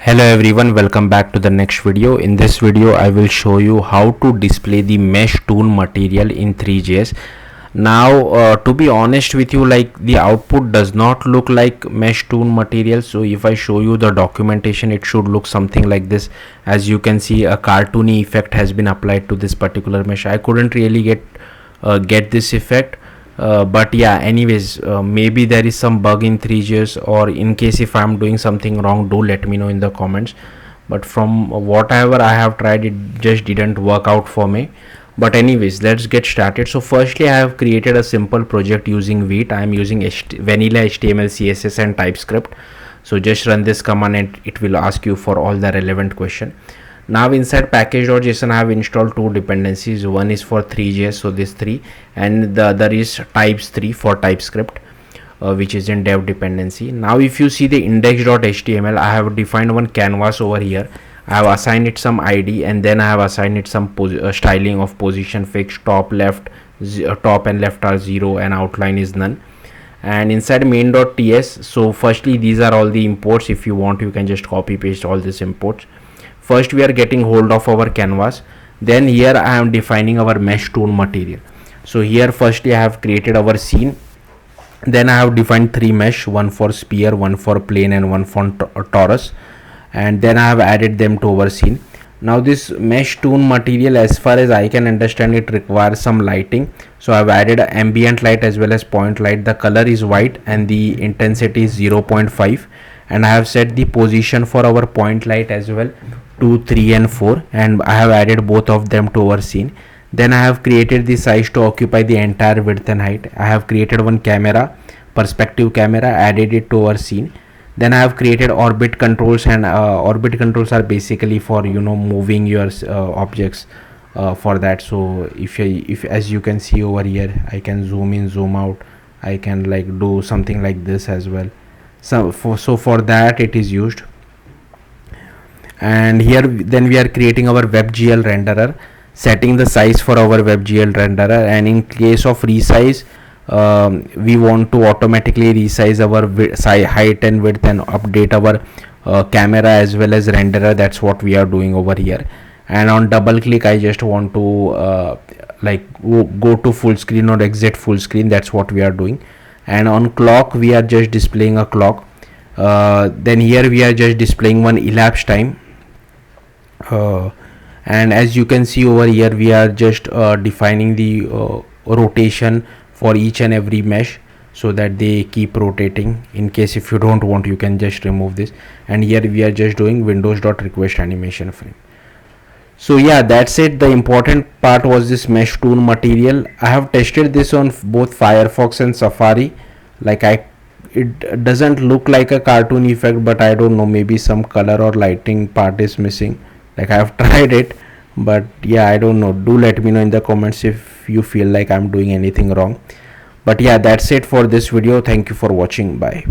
Hello everyone, welcome back to the next video. In this video I will show you how to display the MeshToonMaterial in ThreeJS. Now to be honest with you, like the output does not look like MeshToonMaterial. So if I show you the documentation, it should look something like this. As you can see, a cartoony effect has been applied to this particular mesh. I couldn't really get this effect. But yeah, anyways, maybe there is some bug in ThreeJS, or in case if I'm doing something wrong, do let me know in the comments. But from whatever I have tried, it just didn't work out for me. But anyways, let's get started. So firstly, I have created a simple project using Vite. I am using vanilla HTML, CSS and TypeScript. So just run this command and it will ask you for all the relevant question. Now inside package.json I have installed two dependencies. One is for ThreeJS, so this 3, and the other is types 3 for TypeScript, which is in dev dependency. Now if you see the index.html, I have defined one canvas over here. I have assigned it some ID, and then I have assigned it some styling of position fixed, top and left are 0 and outline is none. And inside main.ts, so firstly these are all the imports. If you want, you can just copy paste all these imports. First we are getting hold of our canvas, then here I am defining our MeshToonMaterial. So here firstly I have created our scene, then I have defined 3 mesh, one for sphere, one for plane and one for torus, and then I have added them to our scene. Now this MeshToonMaterial, as far as I can understand, it requires some lighting. So I have added ambient light as well as point light. The color is white and the intensity is 0.5, and I have set the position for our point light as well, 2, 3 and 4, and I have added both of them to our scene. Then I have created the size to occupy the entire width and height. I have created one camera, perspective camera, added it to our scene. Then I have created orbit controls, and orbit controls are basically for moving your objects for that. So if as you can see over here, I can zoom in, zoom out, I can like do something like this as well. So for that it is used. And here then we are creating our WebGL renderer, setting the size for our WebGL renderer, and in case of resize, we want to automatically resize our height and width and update our camera as well as renderer. That's what we are doing over here. And on double click, I just want to go to full screen or exit full screen. That's what we are doing. And on clock, we are just displaying a clock. Then here we are just displaying one elapsed time. And as you can see over here, we are just defining the rotation for each and every mesh, so that they keep rotating. In case if you don't want, you can just remove this. And here we are just doing windows.request animation frame. So yeah, that's it. The important part was this MeshToonMaterial. I have tested this on both Firefox and Safari. It doesn't look like a cartoon effect, but I don't know, maybe some color or lighting part is missing. Like I have tried it, but yeah, I don't know. Do let me know in the comments if you feel like I'm doing anything wrong. But yeah, that's it for this video. Thank you for watching. Bye.